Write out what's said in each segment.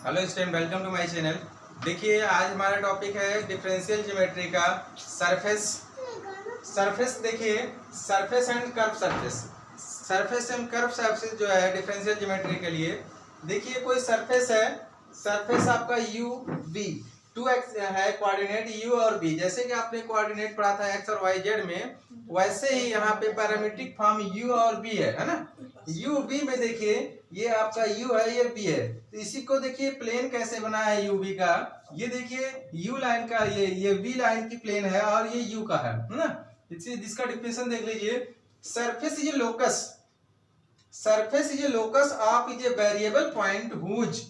Hello student, welcome to my channel. देखिए, आज हमारा टॉपिक है डिफरेंशियल ज्योमेट्री का सरफेस। देखिए, सरफेस एंड कर्व सरफेस जो है डिफरेंशियल ज्योमेट्री के लिए। देखिए, कोई सरफेस है, सरफेस आपका यू बी, 2x है कोऑर्डिनेट u और b। जैसे कि आपने कोऑर्डिनेट पढ़ा था x और y z में, वैसे ही यहाँ पे पैरामीट्रिक फॉर्म u और b है ना। u b में देखिए, ये आपका u है, ये b है। तो इसी को देखिए प्लेन कैसे बना है u b का। ये देखिए u लाइन का, ये v लाइन की प्लेन है और ये u का है ना। इसका डिफिनेशन देख लीजिए। Surface is a locus of is a variable point whose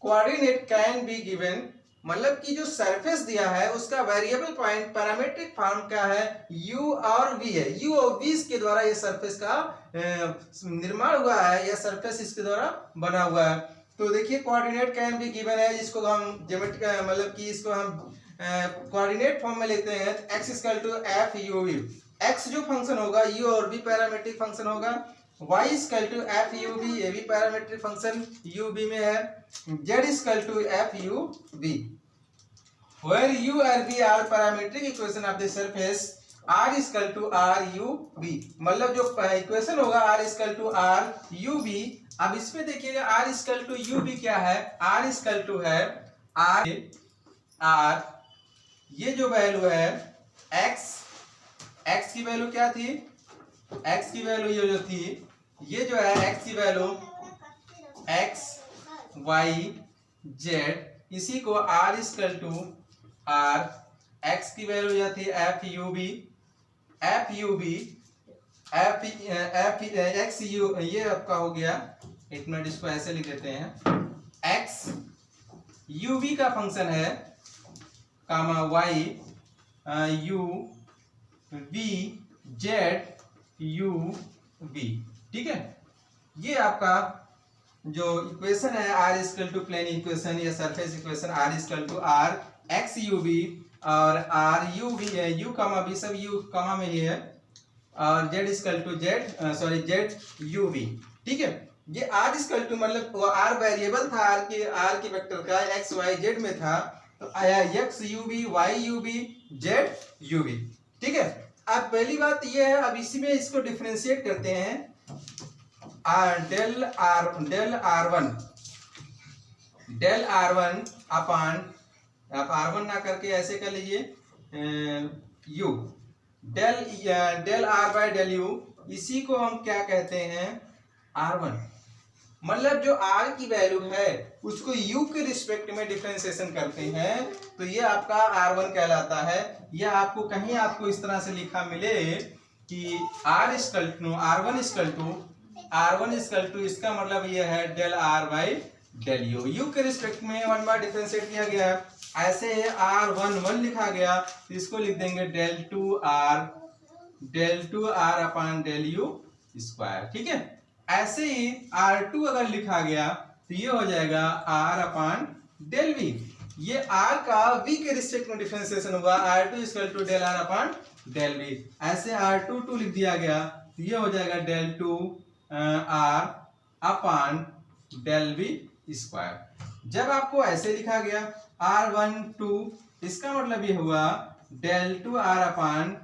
coordinate can be given. मतलब कि जो सरफेस दिया है उसका वेरिएबल पॉइंट पैरामीट्रिक फॉर्म का है u और v है। u और v के द्वारा ये सरफेस का निर्माण हुआ है, या सरफेस इसके द्वारा बना हुआ है। तो देखिए कोऑर्डिनेट कैन बी गिवन है, जिसको हम ज्योमेट्रिक मतलब कि इसको हम कोऑर्डिनेट फॉर्म में लेते हैं। x f u v, x जो फंक्शन होगा u और v पैरामीट्रिक फंक्शन होगा। y f u v, ये भी पैरामीट्रिक फंक्शन u v में है। z f u v, where u और v are parametric equation of the surface r r u v। मतलब जो इक्वेशन होगा r r u v। अब इसमें देखिएगा r u v क्या है। r है r, ये जो वैल्यू है x की वैल्यू क्या थी, x की वैल्यू ये जो थी, ये जो है x की वैल्यू x y z, इसी को r r, x की वैल्यू यह थी f u v x u, ये आपका हो गया। एक मिनट, इसको ऐसे लिख देते हैं। x u v का फंक्शन है, कामा y u v z u v। ठीक है, ये आपका जो इक्वेशन है r प्लेन इक्वेशन या surface equation r x u v और r u v है, u कामा v सब u कामा में ही है, और z u v। ठीक है, ये r मतलब वो r वेरिएबल था, r की वेक्टर का x y z में था, तो आया x u v y u v z u v। ठीक है, अब पहली बात ये है, अब इसी में इसको डिफरेंशिएट करते हैं। डेल r1 अपान, आप r1 ना करके ऐसे कर लीजिए u, del r by del u, इसी को हम क्या कहते हैं r1। मतलब जो r की वैल्यू है उसको u के रिस्पेक्ट में डिफरेंशिएशन करते हैं, तो ये आपका r1 कहलाता है। यह आपको कहीं आपको इस तरह से लिखा मिले कि r1 इसका मतलब ये है del r by del u के रिस्पेक्ट में 1 बार डिफरेंशिएट किया गया है। ऐसे है r1 लिखा गया, तो इसको लिख देंगे del two r upon del u square. ठीक है, ऐसे ही r2 अगर लिखा गया तो ये हो जाएगा r अपान डेल v। ये r का v के रिस्पेक्ट में डिफरेंशिएशन होगा, r2 del r upon del v। ऐसे r2 लिख दिया गया, तो ये हो जाएगा del two r upon del v square. जब आपको ऐसे लिखा गया r1 इसका मतलब ये हुआ del two r upon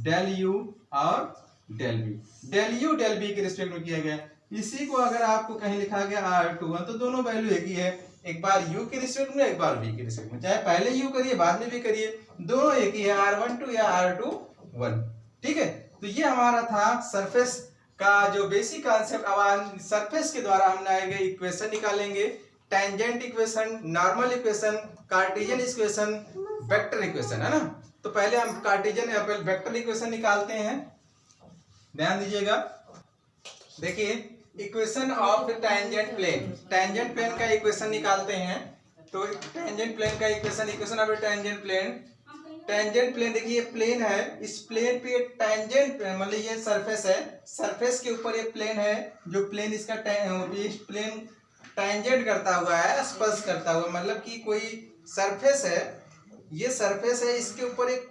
del u और del v। Del u del v के रिस्पेक्ट में किया गया। इसी को अगर आपको कहीं लिखा गया r2 तो दोनों वैल्यू एक ही है, एक बार u के रिस्पेक्ट में, एक बार v के रिस्पेक्ट में। चाहे पहले u करिए बाद में भी करिए, दोनों एक ही है, r12 या r21। ठीक है, तो ये हमारा था सरफेस का जो बेसिक कॉन्सेप्ट। अब सरफेस के द्वारा हम आएंगे इक्वेशन निकालेंगे, tangent equation, normal equation, Cartesian equation, vector equation, है ना। तो पहले हम कार्टेशियन या वेक्टर इक्वेशन निकालते हैं, ध्यान दीजिएगा। देखिए, इक्वेशन ऑफ टेंजेंट प्लेन का इक्वेशन निकालते हैं। तो टेंजेंट प्लेन का इक्वेशन ऑफ टेंजेंट प्लेन देखिए, प्लेन है, इस प्लेन पे टेंजेंट मतलब ये सरफेस है, सरफेस के ऊपर ये प्लेन है, जो प्लेन इसका प्लेन टेंजेंट करता हुआ है, स्पर्श करता हुआ, मतलब कि कोई सरफेस है, ये सरफेस है, इसके ऊपर एक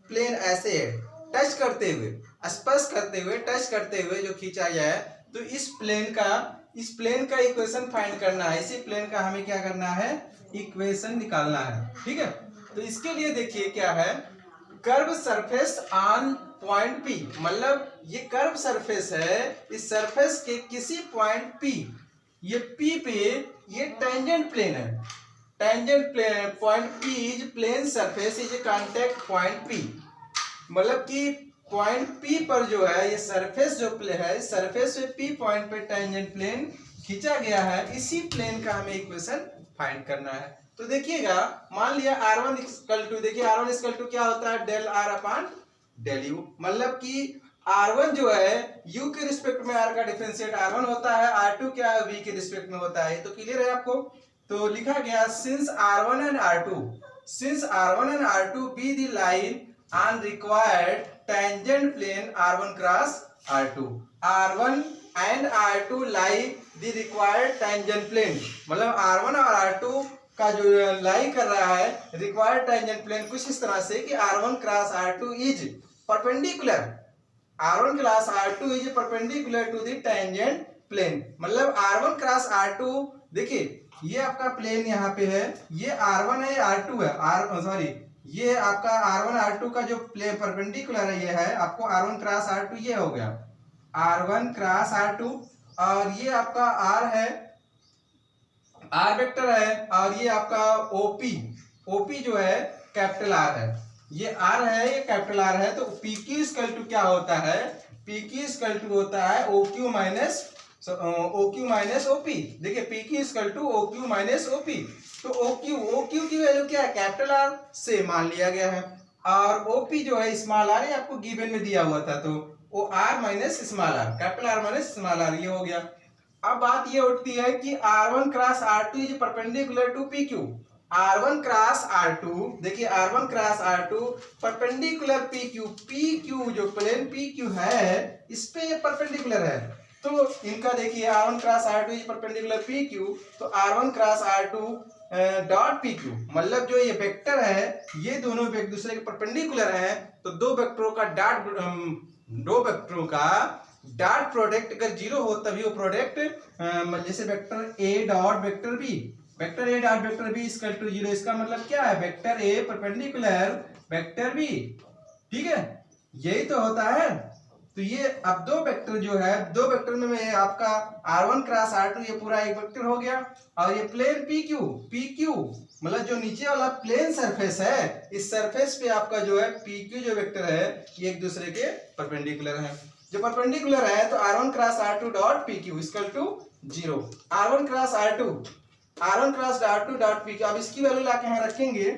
प्लेन ऐसे है, टच करते हुए, स्पर्श करते हुए, टच करते हुए जो खींचा जाए, तो इस प्लेन का इस प्लेन का इक्वेशन फाइंड करना है, इसी प्लेन का हमें क्या करना है, इक्वेशन निकालना है, ठीक है। तो इसके लिए देखिए क्या है, curve surface on point P, मतलब ये कर्व सरफेस है, इस सरफेस के किसी पॉइंट पी, ये पी पे ये टेंजेंट प्लेन है, tangent plane point P is plane surface is a contact point P, मतलब कि पॉइंट पी पर जो है ये सरफेस जो प्ले है, सरफेस पे पी पॉइंट पे टेंजेंट प्लेन खींचा गया है, इसी प्लेन का हमें इक्वेशन फाइंड करना है। तो देखिएगा, मान लिया R1 इक्वल टू, देखिए R1 इक्वल टू क्या होता है, del R upon del U, मतलब कि R1 जो है U के रिस्पेक्ट में R का डिफरेंशिएट R1 होता है, R2 क्या है V के रिस्पेक्ट में होता है। तो क्लियर है आपको। तो लिखा गया since R1 and R2 be the line on required tangent plane R1 cross R2, R1 and R2 lie the required tangent plane, मतलब R1 और R2 का जो लाई कर रहा है रिक्वायर्ड टेंजेंट प्लेन कुछ इस तरह से कि R1 cross R2 is perpendicular, R1 cross R2 is perpendicular to the tangent plane, मतलब R1 क्रॉस R2, देखिए ये आपका प्लेन यहाँ पे है, ये R1 है, R2 है, ये आपका R1 R2 का जो प्लेन परपेंडिकुलर है, ये है आपको R1 क्रॉस R2, ये हो गया R1 क्रॉस R2, और ये आपका R है, R वेक्टर है, और ये आपका OP जो है कैपिटल R है, ये R है, ये कैपिटल R है। तो PQ इक्वल टू क्या होता है, PQ इक्वल टू होता है OQ माइनस OP, देखिए PQ equal to OQ minus OP। तो OQ की वैल्यू क्या है, कैपिटल R से मान लिया गया है, और OP जो है स्मॉल r, ये आपको गिवन में दिया हुआ था, तो वो R minus small r, capital R minus small r, ये हो गया। अब बात ये उठती है कि R1 cross R2 is perpendicular to PQ, R1 cross R2, देखिए R1 cross R2 perpendicular PQ जो प्लेन PQ है इस पे ये परपेंडिकुलर है, तो इनका देखिए R1 cross R2 is perpendicular PQ, तो R1 cross R2 dot PQ, मतलब जो ये वेक्टर है ये दोनों एक दूसरे के परपेंडिकुलर है, तो दो वेक्टरों का डॉट प्रोडक्ट अगर जीरो हो तभी वो प्रोडक्ट, जैसे vector A dot vector B, vector A dot vector B equal to 0, इसका मतलब क्या है, vector A perpendicular vector B, ठीक है, यही तो होता है। तो ये अब दो वेक्टर जो है, दो वेक्टर में आपका R1 क्रॉस R2 ये पूरा एक वेक्टर हो गया, और ये प्लेन PQ मतलब जो नीचे वाला प्लेन सरफेस है, इस सरफेस पे आपका जो है PQ जो वेक्टर है ये एक दूसरे के परपेंडिकुलर है, जो परपेंडिकुलर है तो R1 cross R2 dot PQ equal to 0, R1 cross R2 dot PQ। अब इसकी वैल्यू लाके यहाँ रखेंगे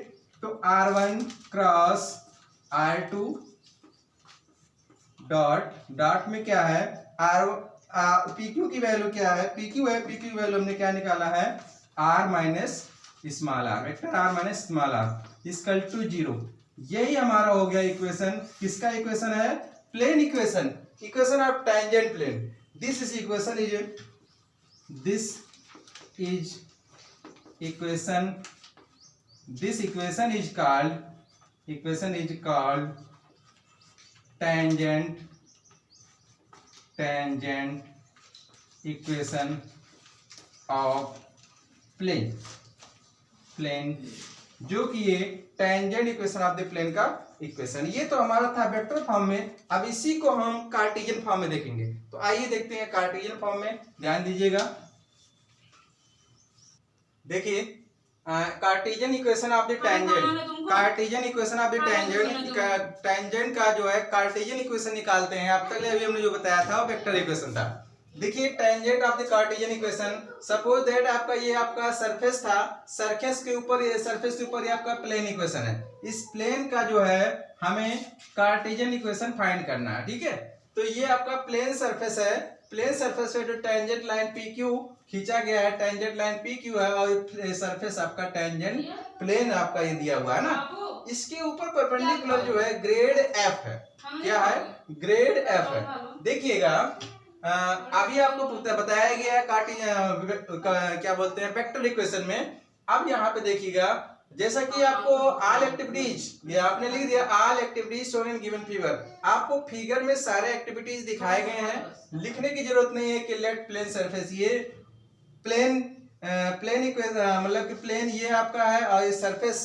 तो R1 क्रॉस R2 डॉट में क्या है, PQ की वैल्यू क्या है, PQ है, PQ की वैल्यू हमने क्या निकाला है, R minus small r, vector R minus small r equal to 0। यही हमारा हो गया इक्वेशन, किसका इक्वेशन है, plane equation of tangent plane. This is equation is called tangent equation of plane, जो कि ये tangent equation of the plane का इक्वेशन। ये तो हमारा था वेक्टर फॉर्म में, अब इसी को हम कार्टेशियन फॉर्म में देखेंगे। तो आइए देखते हैं कार्टेशियन फॉर्म में, ध्यान दीजिएगा। देखिए Cartesian equation of the tangent का जो है कार्टेशियन इक्वेशन निकालते हैं। अब तक अभी हमने जो बताया था वो वेक्टर इक्वेशन था। देखिए tangent of the Cartesian equation, suppose that आपका ये आपका सरफेस था, सरफेस के ऊपर ये आपका प्लेन इक्वेशन है। इस प्लेन का जो है हमें कार्टेशियन इक्वेशन फाइंड करना है, ठीक है। तो ये आपका प्लेन सरफेस है, प्लेन सरफेस पे जो टेंजेंट लाइन PQ खींचा गया है, टेंजेंट लाइन PQ है, और सरफेस आपका टेंजेंट प्लेन आपका ये दिया हुआ है ना, इसके ऊपर परपेंडिकुलर जो है ग्रेड F है। क्या है, ग्रेड F है। देखिएगा अभी आपको बताया गया कार्टेशियन क्या बोलते हैं वेक्टर इक्वेशन में। अब यहाँ पे देखिएगा जैसा कि आपको ऑल एक्टिविटीज, ये आपने लिख दिया all activities shown in given figure, आपको फिगर में सारे एक्टिविटीज दिखाए गए हैं, लिखने की जरूरत नहीं है कि लेट प्लेन सरफेस, ये प्लेन मतलब कि प्लेन ये आपका है और ये सरफेस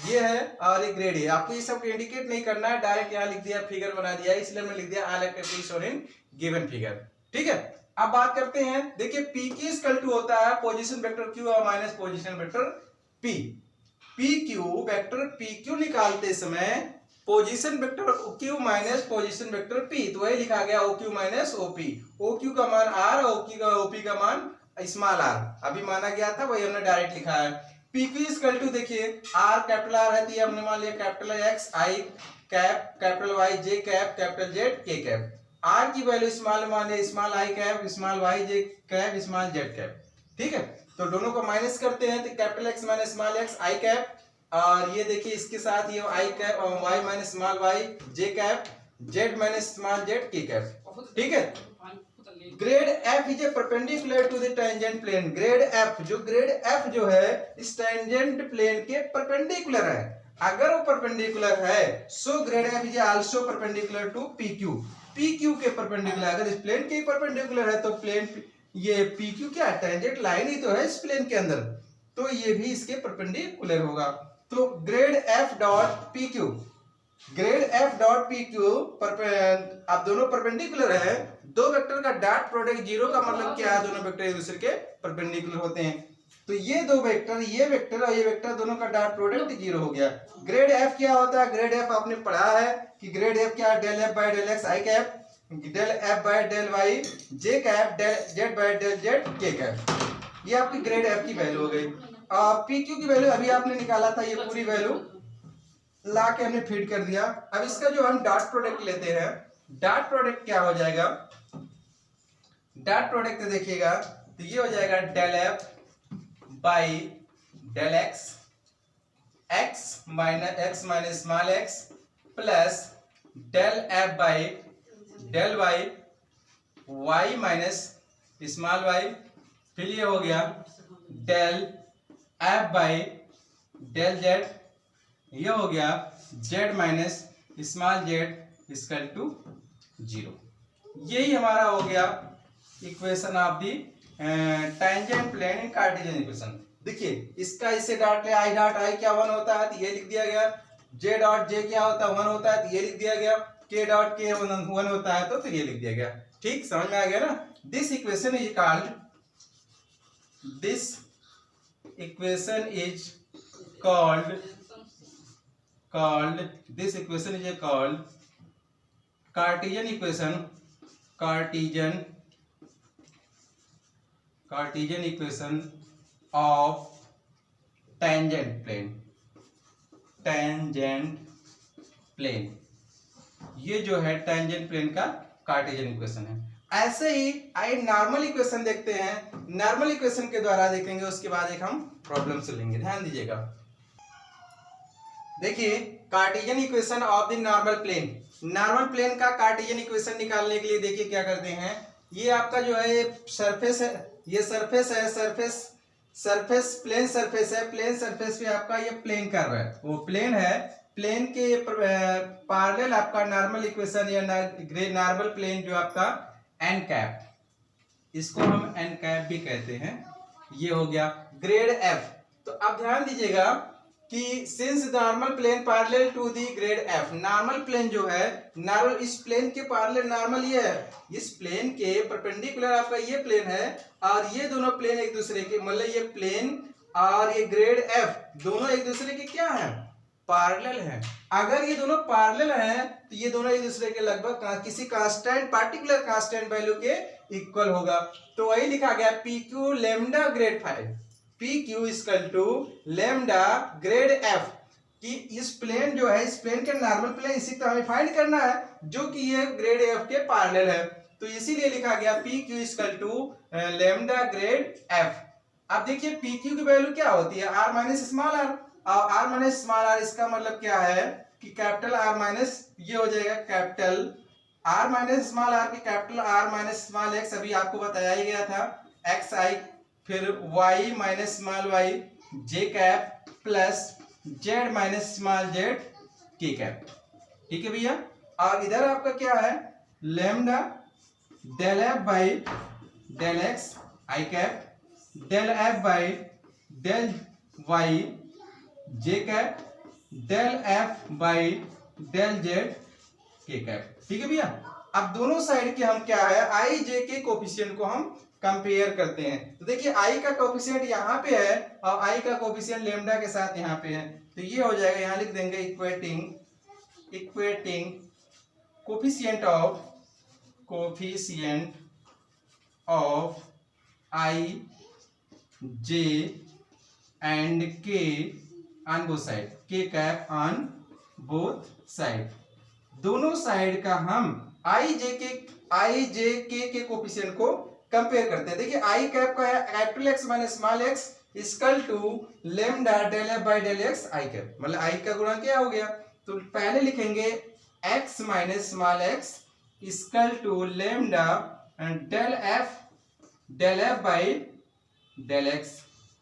ये है और ये ग्रेड है, आपको ये सब इंडिकेट नहीं करना है, डायरेक्ट यहाँ लिख दिया, फिगर बना दिया, इसलिए मैं लिख दिया all activities shown in given figure. ठीक है, अब बात करते हैं, देखिए पी क्यू इक्वल टू होता है पोजीशन वेक्टर क्यू और minus position vector P. P Q vector P Q निकालते समय position vector Q minus position vector P, तो वही लिखा गया O Q minus OP, O Q का मान आर, ओपी का मान स्मॉल आर, अभी माना गया था वही हमने डायरेक्ट लिखा है। पी क्यू इक्वल टू देखिए आर कैपिटल आर है तो ये हमने मान लिया capital X I cap, capital Y J cap, capital Z के कैप, आर की वैल्यू स्मॉल मान लिया small I cap, small Y J cap, small Z cap. ठीक है, तो दोनों को माइनस करते हैं तो capital X minus small X I cap, और ये देखिए इसके साथ ये आई कैप और Y minus small Y J cap, Z minus small Z के कैप। ठीक है, grad F is a perpendicular to the tangent plane, grad F जो है इस टेंजेंट प्लेन के परपेंडिकुलर है, अगर वो परपेंडिकुलर है so grad F is also perpendicular to P Q, P Q के परपेंडिकुलर, अगर इस प्लेन के परपेंडिकुलर है तो प्लेन ये पी क्यू क्या टेंजेंट लाइन ही तो है इस प्लेन के अंदर, तो ये भी इसके परपेंडिकुलर होगा। तो grade F dot P Q, grade F dot P Q अब दोनों परपेंडिकुलर है, दो वेक्टर का डॉट प्रोडक्ट जीरो का मतलब क्या है, दोनों वेक्टर एक दूसरे के परपेंडिकुलर होते हैं, तो ये दो वेक्टर ये वेक्टर और ये वेक्टर दोनों का डॉट प्रोडक्ट जीरो हो गया। ग्रेड एफ क्या होता है, ग्रेड एफ आपने पढ़ा है कि ग्रेड एफ क्या है, del F by del X I cap, del F by del Y J cap, del Z by del Z के कैप, ये आपकी ग्रेड एफ की वैल्यू हो गई। पी क्यू की वैल्यू अभी आपने निकाला था, ये पूरी वैल्यू ला के हमने फीड कर दिया। अब इसका जो हम डॉट प्रोडक्ट लेते हैं, डॉट प्रोडक्ट क्या हो जाएगा, डॉट प्रोडक्ट देखिएगा तो ये हो जाएगा del F by del X, X minus small X plus del F by del Y, Y minus small Y, फिर ये हो गया del F by del Z, ये हो गया Z minus small Z equal to zero. यही हमारा हो गया equation of the tangent plane in Cartesian equation. देखिए इसका इससे डॉट ले, आई डॉट आई क्या 1 होता है तो ये लिख दिया गया, जे डॉट जे क्या होता है 1 होता है तो ये लिख दिया गया, के डॉट के 1 होता है तो फिर ये लिख दिया गया। ठीक, समझ में आ गया ना। This equation is called, this equation is called this equation is called Cartesian equation, Cartesian equation of tangent plane, ये जो है टेंजेंट प्लेन का कार्टेशियन इक्वेशन है। ऐसे ही आइए नॉर्मल इक्वेशन देखते हैं, नॉर्मल इक्वेशन के द्वारा देखेंगे, उसके बाद एक हम प्रॉब्लम से लेंगे, ध्यान दीजिएगा। देखिए Cartesian equation of the normal plane, normal plane का कार्टेशियन इक्वेशन निकालने के लिए देखिए क्या करते हैं, ये आपका जो है सरफेस है, ये सरफेस है, सरफेस प्लेन सरफेस है, प्लेन सरफेस पे आपका ये प्लेन कर रहा है, वो प्लेन है, प्लेन के पैरेलल आपका नॉर्मल इक्वेशन या नॉर्मल प्लेन जो आपका एन कैप, इसको हम एन कैप भी कहते हैं, ये हो गया ग्रेड एफ। तो अब ध्यान दीजिएगा कि since normal plane parallel to the grad F, normal plane जो है नॉर्मल इस प्लेन के पैरेलल नॉर्मल ये है, इस प्लेन के परपेंडिकुलर आपका ये प्लेन है और ये दोनों प्लेन एक दूसरे के, मतलब ये प्लेन और ये ग्रेड एफ दोनों एक दूसरे के क्या है, पैरेलल है। अगर ये दोनों पैरेलल हैं तो ये दोनों एक दूसरे के लगभग किसी कांस्टेंट पार्टिकुलर कांस्टेंट वैल्यू के इक्वल होगा, तो वही लिखा गया P Q lambda grad 5, P Q equal to lambda grad F, कि इस प्लेन जो है इस प्लेन के नॉर्मल प्लेन इसी तरह हमें फाइंड करना है जो कि ये ग्रेड एफ के पैरेलल है, तो इसीलिए लिखा गया P Q equal to lambda grad F. अब देखिए पी क्यू की वैल्यू क्या होती है, आर माइनस स्मॉल आर, और आर माइनस स्मॉल आर इसका मतलब क्या है कि कैपिटल आर माइनस ये हो जाएगा capital R minus small R की capital R minus small X, अभी आपको बताया ही गया था, एक्स आई, फिर Y minus small Y J cap plus Z minus small Z के कैप। ठीक है भैया। और इधर आपका क्या है, lambda del F by del X I cap, del F by del Y J cap, del F by del Z के कैप। ठीक है भैया। अब दोनों साइड के हम क्या है, आई जे के कोफिशिएंट को हम कंपेयर करते हैं। तो देखिए आई का कोफिशिएंट यहाँ पे है और आई का कोफिशिएंट लेमडा के साथ यहाँ पे है, तो ये हो जाएगा, यहाँ लिख देंगे equating coefficient of I J and के ऑन बोथ साइड, के कैप ऑन बोथ साइड। दोनों साइड का हम आई जे के कोफिशिएंट को कंपेयर करते हैं। देखिए आई कैप का है capital X minus small X equal to lambda del F by del X I cap, मतलब आई का गुणा क्या हो गया, तो पहले लिखेंगे X minus small X equal to lambda del F by del X.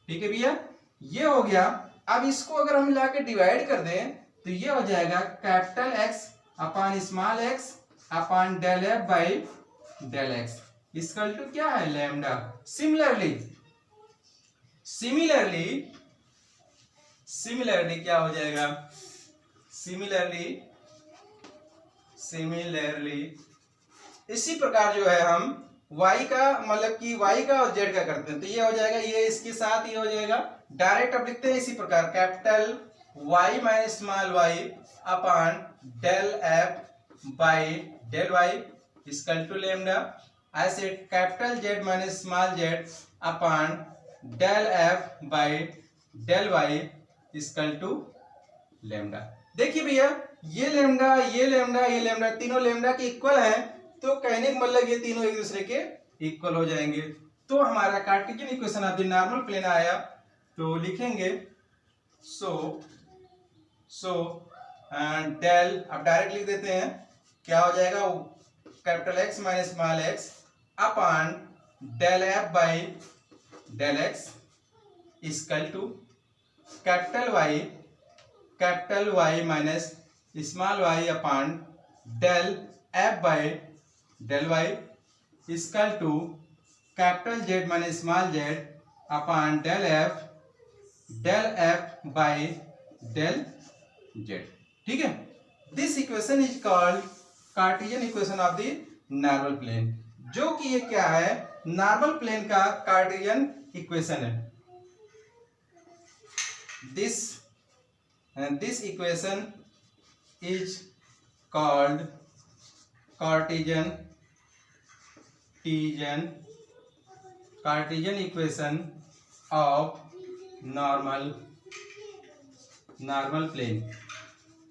ठीक है भैया, ये हो गया। अब इसको अगर हम लाके डिवाइड कर दें तो ये हो जाएगा capital X upon small X upon del F by del X equal to क्या है, लैम्डा। सिमिलरली क्या हो जाएगा, सिमिलरली इसी प्रकार जो है हम y का, मतलब कि y का और z का करते हैं, तो ये हो जाएगा, ये इसके साथ ये हो जाएगा। डायरेक्ट अब लिखते हैं इसी प्रकार, capital y minus small y upon del f by del y equal to lambda. ऐसे capital Z minus small z upon del f by del y equal to lambda. देखिए भैया, ये लैम्डा ये लैम्डा ये लैम्डा तीनों lambda के equal है, तो कहने का मतलब ये तीनों एक दूसरे के इक्वल हो जाएंगे। तो हमारा Cartesian equation of the normal plane आया, तो लिखेंगे सो डेल, अब डायरेक्ट लिख देते हैं, क्या हो जाएगा, capital X minus small X upon del F by del X equal to capital Y minus small Y upon del F by del Y equal to capital Z minus small Z upon del F by del Z. ठीक है, this equation is called Cartesian equation of the normal plane, जो कि ये क्या है, normal plane का Cartesian equation है। This equation is called Cartesian equation of normal plane.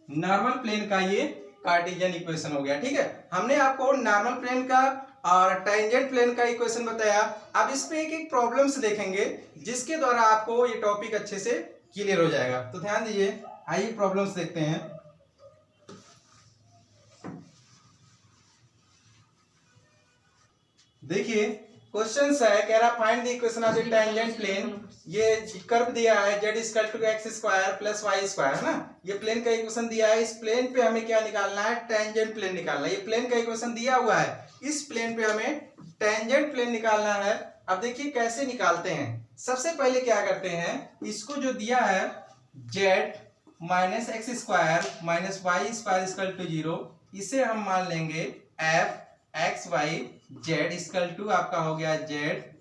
Normal plane का ये कार्टेशियन इक्वेशन हो गया। ठीक है, हमने आपको नॉर्मल प्लेन का और टेंजेंट प्लेन का इक्वेशन बताया। अब इस पे एक प्रॉब्लम्स देखेंगे जिसके द्वारा आपको ये टॉपिक अच्छे से क्लियर हो जाएगा। तो ध्यान दीजिए, आइए प्रॉब्लम्स देखते हैं। देखिए क्वेश्चन है, कह रहा find the equation of the tangent plane. ये कर्व दिया है z equal to X square plus Y square है ना, ये प्लेन का इक्वेशन दिया है। इस प्लेन पे हमें क्या निकालना है, टेंजेंट प्लेन निकालना है। ये प्लेन का इक्वेशन दिया हुआ है, इस प्लेन पे हमें टेंजेंट प्लेन निकालना है। अब देखिए कैसे निकालते हैं। सबसे पहले क्या करते हैं, इसको जो दिया है z minus X square minus Y square equal to 0, इसे हम मान लेंगे f X Y Z equal to आपका हो गया z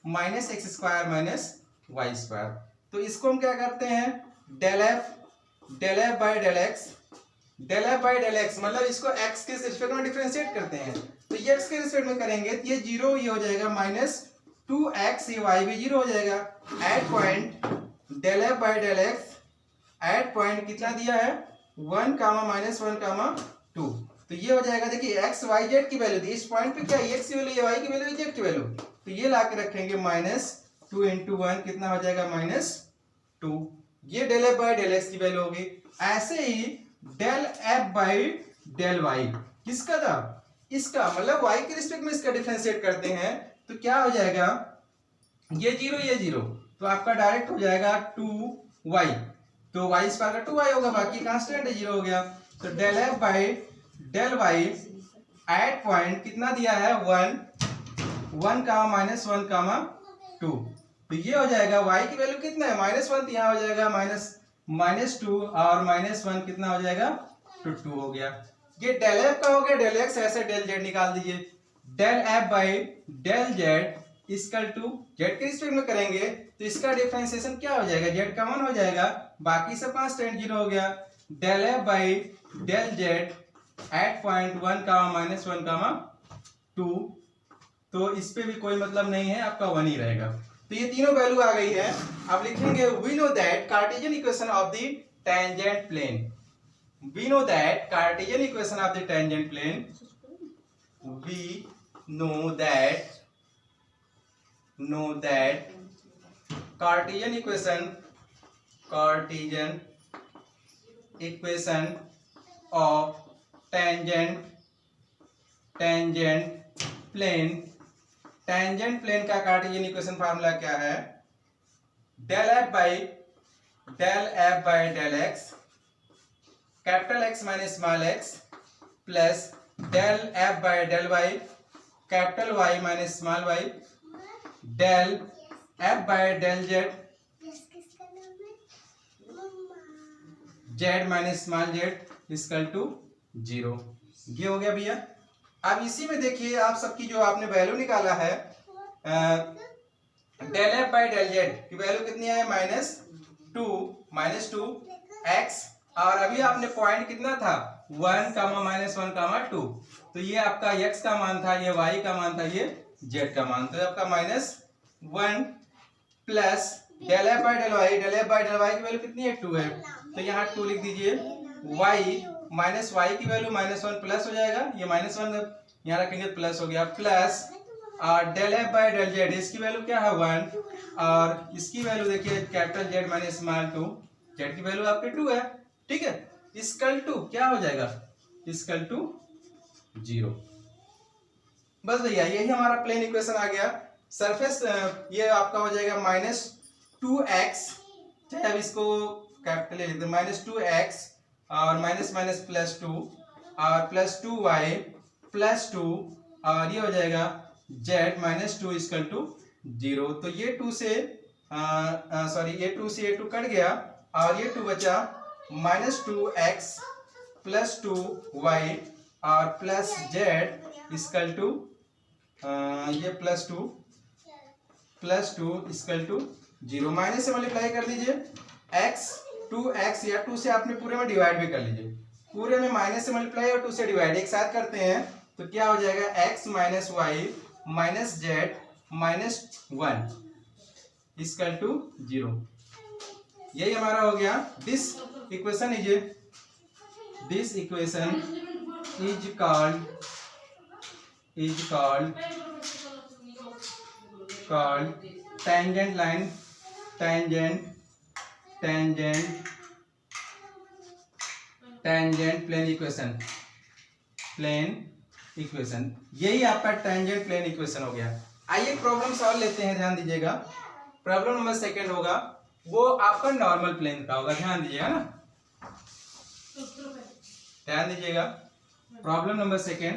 minus X square minus Y square. तो इसको हम क्या करते हैं, del F by del X, मतलब इसको x के रिस्पेक्ट में डिफरेंशिएट करते हैं। तो ये x के रिस्पेक्ट में करेंगे तो ये 0 ये हो जाएगा माइनस 2x, ये y भी 0 हो जाएगा। At point del F by del X, at point कितना दिया है 1 कामा माइनस 1 कामा 2, तो ये हो जाएगा। देखिए एक्स वाई जेड की वैल्यू थी, इस पॉइंट पे क्या एक्स की वैल्यू है, वाई की वैल्यू है, जेड की वैल्यू, तो ये लाके रखेंगे माइनस 2 इंटू 1 कितना हो जाएगा माइनस 2, ये del F by del x की वैल्यू होगी। ऐसे ही del F by del y किसका था, इसका, मतलब वाई के रिस्पेक्ट में इसका डिफरेंशिएट करते हैं तो क्या हो जाएगा, ये 0 ये 0, तो आपका डायरेक्ट हो जाएगा 2y, तो वाई स्क्वायर का 2y होगा, बाकी कांस्टेंट है 0 हो गया। तो del F by del Y at point कितना दिया है 1 1 कामा माइनस 1 कामा 2, तो ये हो जाएगा y की वैल्यू कितना है -1, तो यहाँ हो जाएगा -2 और -1 कितना हो जाएगा तो 2 हो गया। ये डेल एफ का हो गया, डेल एक्स ऐसे डेल जेड निकाल दीजिए। Del F by del Z equal to Z के रिस्पेक्ट में करेंगे तो इसका डिफरेंशिएशन क्या हो जाएगा, जेड का 1 हो जाएगा, बाकी सब कांस्टेंट 0 हो गया। Del F by del Z at point 1 comma -1 comma 2, तो इस पे भी कोई मतलब नहीं है, आपका 1 ही रहेगा। तो ये तीनों वैल्यू आ गई है। अब लिखेंगे we know that Cartesian equation of the tangent plane. We know that Cartesian equation of the tangent plane. We know that Cartesian equation of tangent plane. Tangent plane का Cartesian equation फार्मूला क्या है? Del F by del X capital X minus small x plus del F by del Y capital Y minus small y del F by del Z Z minus small Z equal to 0। ये हो गया भैया। अब इसी में देखिए आप सबकी जो आपने वैल्यू निकाला है del F by del Z की वैल्यू कितनी है -2 x, और अभी आपने पॉइंट कितना था 1 कामा -1 कामा 2, तो ये आपका x का मान था, ये y का मान था, ये z का मान, तो आपका -1 plus del F by del Y की वैल्यू कितनी है 2 है, तो यहाँ 2 लिख दीजिए। y माइनस y की वैल्यू -1 प्लस हो जाएगा, ये -1 यहाँ रखेंगे प्लस हो गया, प्लस और del F by del Z इसकी वैल्यू क्या है 1, और इसकी वैल्यू देखिए capital Z minus small 2, Z की वैल्यू आपके 2 है, ठीक है। इक्वल टू क्या हो जाएगा, इक्वल टू 0। बस भैया यही हमारा प्लेन इक्वेशन आ गया। सरफेस ये आपका हो जाएगा -2x, चाहे अब इसको कैपिटल ले लेते हैं, -2x और माइनस माइनस +2 और +2y +2 और ये हो जाएगा z -2 इक्वल टू 0। तो ये 2 से ये 2 से ये 2 कट गया और ये 2 बचा -2x +2y और प्लस z इक्वल टू ये +2 इक्वल टू 0। माइनस से मल्टीप्लाई कर दीजिए x 2x या 2 से आपने पूरे में डिवाइड भी कर लीजिए, पूरे में माइनस से मल्टीप्लाई और 2 से डिवाइड एक साथ करते हैं तो क्या हो जाएगा x - y - z -1 equal to 0। यही हमारा हो गया। This equation is called tangent line tangent plane equation यही आपका टेंजेंट प्लेन इक्वेशन हो गया। आइए प्रॉब्लम सॉल्व लेते हैं, ध्यान दीजिएगा। प्रॉब्लम नंबर 2 होगा, वो आपका नॉर्मल प्लेन का होगा, ध्यान दीजिएगा ना, ध्यान दीजिएगा। प्रॉब्लम नंबर 2,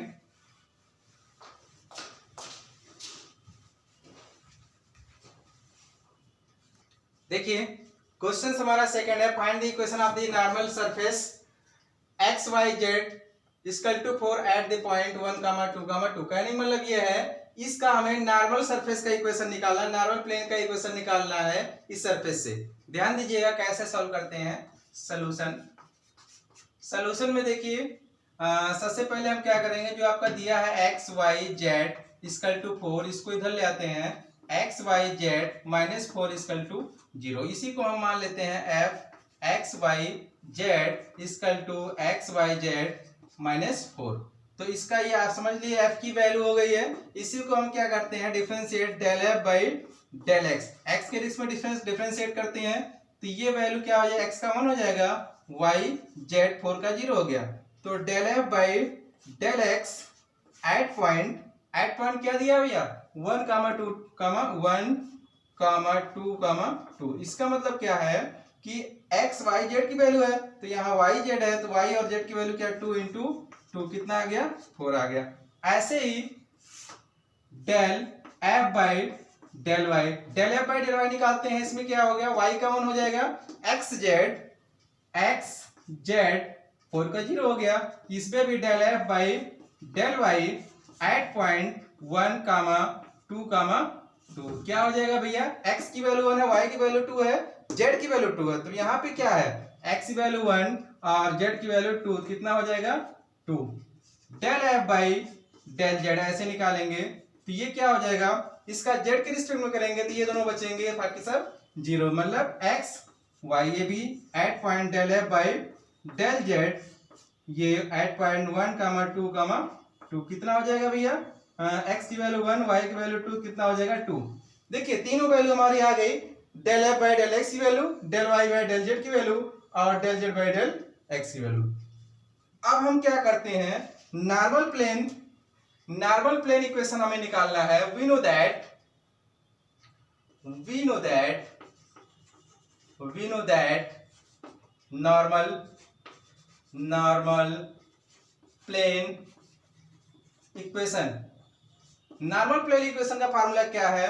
देखिए क्वेश्चन हमारा 2 है। Find the equation of the normal surface X Y Z equal to 4 at the point 1, 2, 2। कहने मतलब ये है इसका हमें नॉर्मल सरफेस का इक्वेशन निकालना, नॉर्मल प्लेन का इक्वेशन निकालना है इस सरफेस से। ध्यान दीजिएगा कैसे सॉल्व करते हैं। सॉल्यूशन में देखिए सबसे पहले हम क्या करेंगे, जो आपका दिया है X Y Z equal to 4, इसको इधर ले आते हैं X Y Z -4 equal to 0। इसी को हम मान लेते हैं F X Y Z equal to X Y Z -4। तो इसका ये आप समझ लिए एफ की वैल्यू हो गई है। इसी को हम क्या करते हैं differentiate del F by del X, X के रिस्क में डिफरेंशिएट करते हैं तो ये वैल्यू क्या हो जाएगा, एक्स का 1 हो जाएगा, वाई जेड 4 का 0 हो गया। तो del F by del X at point क्या दिया भैया 1, 2, 1, 2, 2। इसका मतलब क्या है कि एक्स वाई जेड की वैल्यू है, तो यहाँ वाई जेड है तो वाई और जेड की वैल्यू क्या, 2 इंटू 2 कितना आ गया, 4 आ गया। ऐसे ही del F by del y, del F by del y निकालते हैं, इसमें क्या हो गया, वाई कॉमन हो जाएगा, एक्स जेड 4 का 0 हो गया, इसमें भी del F by del Y at point 1 comma 2 comma 2 क्या हो जाएगा भैया, x की वैल्यू 1 है, y की वैल्यू 2 है, z की वैल्यू 2 है, तो यहाँ पे क्या है, x की वैल्यू 1 और z की वैल्यू 2, कितना हो जाएगा 2। Del f by del z ऐसे निकालेंगे तो ये क्या हो जाएगा, इसका z के रिस्पेक्ट में करेंगे तो ये दोनों बचेंगे, बाकी सब 0, मतलब x y ये भी at point del f by del z ये एट पॉइंट 1 कामा 2 कामा 2 कितना हो जाएगा भैया, x की वैल्यू 1 y की वैल्यू 2 कितना हो जाएगा 2। देखिए तीनों वैल्यू हमारी आ गई, del f by del x की value, del y by del z की वैल्यू और del z by del x की वैल्यू। अब हम क्या करते हैं, नॉर्मल प्लेन इक्वेशन हमें निकालना है। We know that normal plane equation, normal plane equation का फार्मूला क्या है,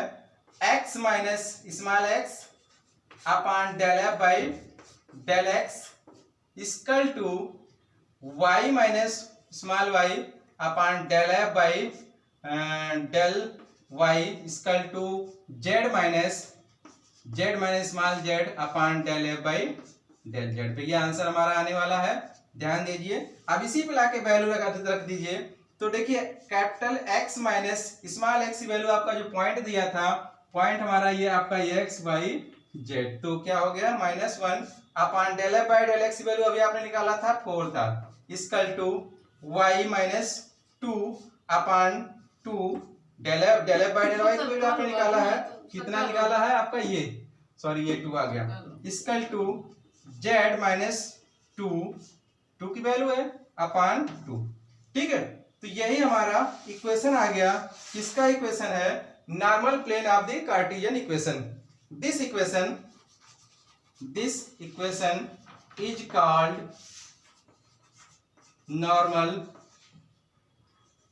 x minus small x upon del f by del x equal to y minus small y upon del f by del y equal to z minus small z upon del f by del z। पे ये answer हमारा आने वाला है, ध्यान दीजिए। अब इसी पे लाके वैल्यू रख दीजिए, तो देखिए capital x minus small x की वैल्यू आपका जो पॉइंट दिया था, पॉइंट हमारा ये आपका ये x बाई जेड, तो क्या हो गया -1 upon del f by del x की वैल्यू अभी आपने निकाला था 4 था, equal to y minus 2 upon 2 del f by del y की वैल्यू आपने निकाला है, कितना निकाला है आपका ये, सॉरी ये 2 आ गया, इक्वल टू z माइनस 2 की वैल्यू है अपॉन 2, ठीक है। तो यही हमारा इक्वेशन आ गया, किसका इक्वेशन है, normal plane of the Cartesian equation. This equation is called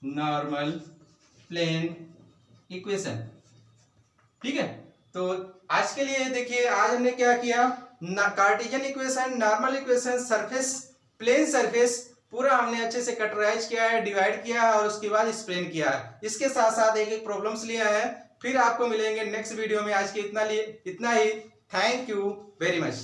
normal plane equation, ठीक है। तो आज के लिए देखिए, आज हमने क्या किया, Cartesian equation, normal equation, surface, plane surface पूरा हमने अच्छे से कटराइज किया है, डिवाइड किया है और उसके बाद एक्सप्लेन किया है। इसके साथ साथ एक प्रॉब्लम्स लिया है। फिर आपको मिलेंगे नेक्स्ट वीडियो में। आज के इतना ही। Thank you very much.